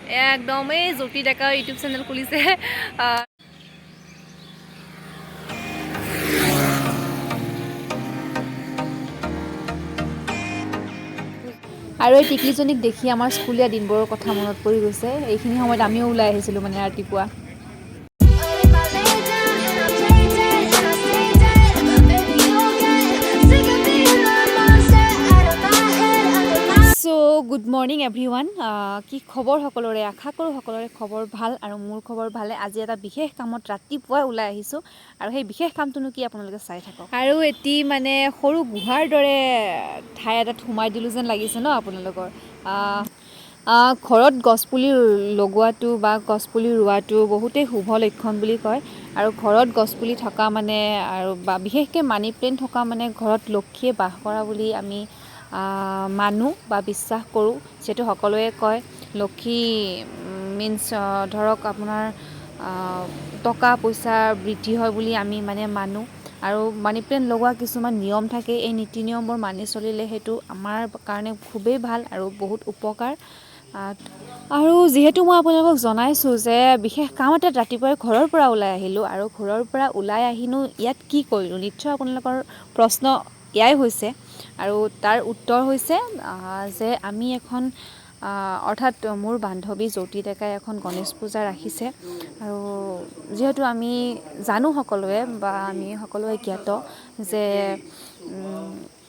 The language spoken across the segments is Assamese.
একদম এই জ্যোতি ডেকাৰ ইউটিউব চেনেল খুলিছে আৰু এই টিকলিজনীক দেখি আমাৰ স্কুলীয়া দিনবোৰৰ কথা মনত পৰি গৈছে এইখিনি সময়ত আমিও ওলাই আহিছিলোঁ মানে ৰাতিপুৱা গুড মৰ্ণিং এভৰিৱান কি খবৰ সকলোৰে আশা কৰোঁ সকলোৰে খবৰ ভাল আৰু মোৰ খবৰ ভালে আজি এটা বিশেষ কামত ৰাতিপুৱাই ওলাই আহিছোঁ আৰু সেই বিশেষ কামটোনো কি আপোনালোকে চাই থাকক আৰু এটি মানে সৰু গুহাৰ দৰে ঠাই এটাত সোমাই দিলোঁ যেন লাগিছে ন আপোনালোকৰ ঘৰত গছপুলি লগোৱাটো বা গছপুলি ৰোৱাটো বহুতেই শুভ লক্ষণ বুলি কয় আৰু ঘৰত গছপুলি থকা মানে আৰু বা বিশেষকৈ মানি প্লেণ্ট থকা মানে ঘৰত লক্ষীয়ে বাস কৰা বুলি আমি মানো বা বিশ্বাস কৰোঁ যিহেতু সকলোৱে কয় লক্ষী মিন্স ধৰক আপোনাৰ টকা পইচা বৃদ্ধি হয় বুলি আমি মানে মানো আৰু মানি প্লেণ্ট লগোৱা কিছুমান নিয়ম থাকে এই নীতি নিয়মবোৰ মানি চলিলে সেইটো আমাৰ কাৰণে খুবেই ভাল আৰু বহুত উপকাৰ আৰু যিহেতু মই আপোনালোকক জনাইছোঁ যে বিশেষ কাম এটাত ৰাতিপুৱাই ঘৰৰ পৰা ওলাই আহিলোঁ আৰু ঘৰৰ পৰা ওলাই আহিনো ইয়াত কি কৰিলোঁ নিশ্চয় আপোনালোকৰ প্ৰশ্ন এয়াই হৈছে আৰু তাৰ উত্তৰ হৈছে যে আমি এখন অৰ্থাৎ মোৰ বান্ধৱী জ্যোতি ডেকাই এখন গণেশ পূজা ৰাখিছে আৰু যিহেতু আমি জানো সকলোৱে বা আমি সকলোৱে জ্ঞাত যে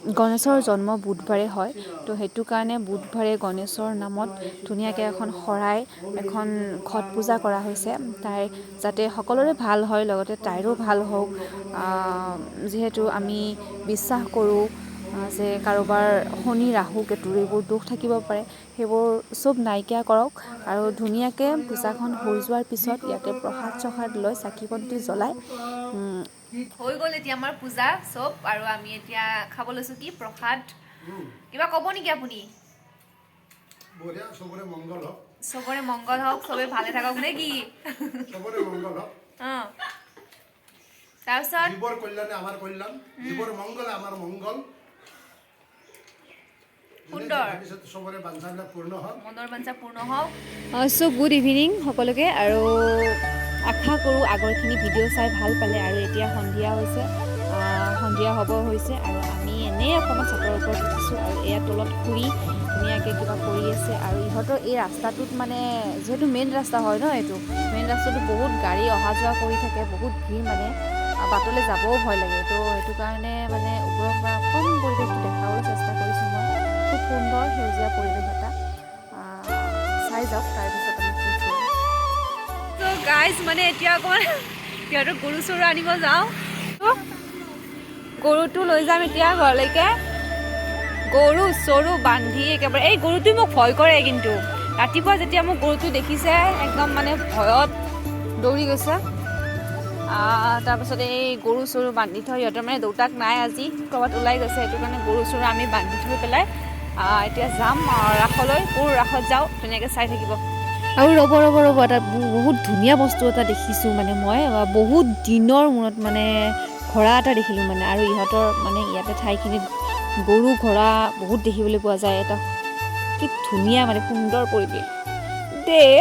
গণেশৰ জন্ম বুধবাৰে হয় তো সেইটো কাৰণে বুধবাৰে গণেশৰ নামত ধুনীয়াকৈ এখন শৰাই এখন ঘট পূজা কৰা হৈছে তাই যাতে সকলোৰে ভাল হয় লগতে তাইৰো ভাল হওক যিহেতু আমি বিশ্বাস কৰোঁ যে কাৰোবাৰ শনি ৰাহু কেতুৰ এইবোৰ দোষ থাকিব পাৰে সেইবোৰ চব নাইকিয়া কৰক আৰু ধুনীয়াকৈ পূজাখন হৈ যোৱাৰ পিছত ইয়াতে প্ৰসাদ চসাদ লৈ চাকি বন্তি জ্বলাই হৈ গ'ল এতিয়া আমাৰ পূজা চব আৰু আমি এতিয়া খাব লৈছোঁ কি প্ৰসাদ কিবা ক'ব নেকি আপুনি চবৰে মংগল হওক চবে ভালে থাকক নে কি তাৰপিছত জীৱৰ কল্যাণে আমাৰ কল্যাণ জীৱৰ মংগলে আমাৰ মংগল সুন্দৰ চবৰে বাঞ্ছাবিলাক পূৰ্ণ হওক মনৰ বাঞ্ছা পূৰ্ণ হওক চ' গুড ইভিনিং সকলোকে আৰু আশা কৰোঁ আগৰখিনি ভিডিঅ' চাই ভাল পালে আৰু এতিয়া সন্ধিয়া হৈছে সন্ধিয়া হ'ব হৈছে আৰু আমি এনেই অকণমান ছাতৰ ওপৰত উঠিছোঁ আৰু এয়া তলত খুৰি ধুনীয়াকৈ কিবা কৰি আছে আৰু ইহঁতৰ এই ৰাস্তাটোত মানে যিহেতু মেইন ৰাস্তা হয় ন এইটো মেইন ৰাস্তাটো বহুত গাড়ী অহা যোৱা কৰি থাকে বহুত ভিৰ মানে বাটলৈ যাবও ভয় লাগে তো সেইটো কাৰণে মানে ওপৰৰ পৰা অকণ পৰিৱেশটো দেখাবলৈ চেষ্টা কৰিছোঁ মই খুব সুন্দৰ সেউজীয়া পৰিৱেশ এটা চাই যাওক তাৰপিছত আমি কি কৰোঁ তো গাইজ মানে এতিয়া অকণমান সিহঁতৰ গৰু চৰু আনিব যাওঁ গৰুটো লৈ যাম এতিয়া ঘৰলৈকে গৰু চৰু বান্ধি একেবাৰে এই গৰুটোৱে মোক ভয় কৰে কিন্তু ৰাতিপুৱা যেতিয়া মোক গৰুটো দেখিছে একদম মানে ভয়ত দৌৰি গৈছে তাৰপিছত এই গৰু চৰু বান্ধি থৈ সিহঁতৰ মানে দেউতাক নাই আজি ক'ৰবাত ওলাই গৈছে সেইটো কাৰণে গৰু চৰু আমি বান্ধি থৈ পেলাই এতিয়া যাম ৰাসলৈ কোৰ ৰাসত যাওঁ ধুনীয়াকৈ চাই থাকিব আৰু ৰ'ব এটা বহুত ধুনীয়া বস্তু এটা দেখিছোঁ মানে মই বহুত দিনৰ মূৰত মানে ঘোঁৰা এটা দেখিলোঁ মানে আৰু ইহঁতৰ মানে ইয়াতে ঠাইখিনিত গৰু ঘোঁৰা বহুত দেখিবলৈ পোৱা যায় এটা কি ধুনীয়া মানে সুন্দৰ পৰিৱেশ দেই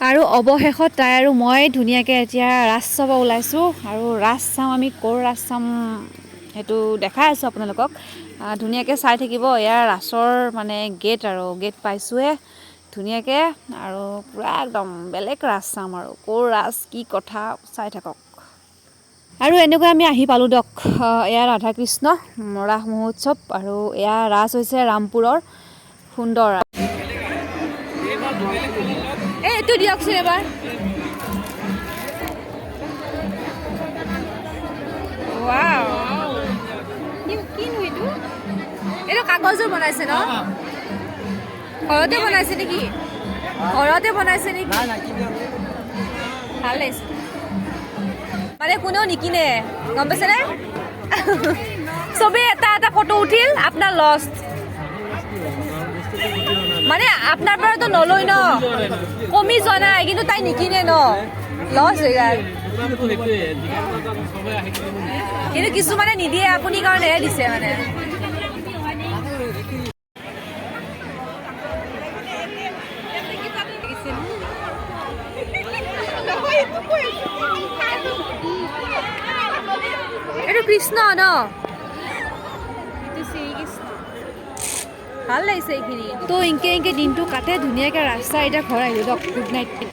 আৰু অৱশেষত তাই আৰু মই ধুনীয়াকৈ এতিয়া ৰাস চাব ওলাইছোঁ আৰু ৰাস চাম আমি ক'ৰ ৰাস চাম সেইটো দেখাই আছোঁ আপোনালোকক ধুনীয়াকৈ চাই থাকিব এয়া ৰাসৰ মানে গেট আৰু গেট পাইছোঁহে ধুনীয়াকৈ আৰু পূৰা একদম বেলেগ ৰাস চাম আৰু ক'ৰ ৰাস কি কথা চাই থাকক আৰু এনেকৈ আমি আহি পালোঁ দিয়ক এয়া ৰাধা কৃষ্ণ ৰাস মহোৎসৱ আৰু এয়া ৰাস হৈছে ৰামপুৰৰ সুন্দৰ এইটো দিয়কচোন এবাৰ কিনো এইটো কাগজৰ বনাইছে ন ঘৰতে বনাইছে নেকি ভাল লাগিছে মানে কোনেও নিকিনে গম পাইছেনে চবেই এটা এটা ফটো উঠিল আপোনাৰ লষ্ট মানে আপোনাৰ পৰাতো নলয় ন কমি যোৱা নাই কিন্তু তাই নিকিনে ন লছ হৈ গ'ল কিন্তু কিছুমানে নিদিয়ে আপুনি কাৰণেহে দিছে মানে এইটো কৃষ্ণ ন ভাল লাগিছে এইখিনি তো ইনকে দিনটো কাটে ধুনীয়াকৈ ৰাস্তা এতিয়া ঘৰ আহিলোঁ দিয়ক গুড নাইট।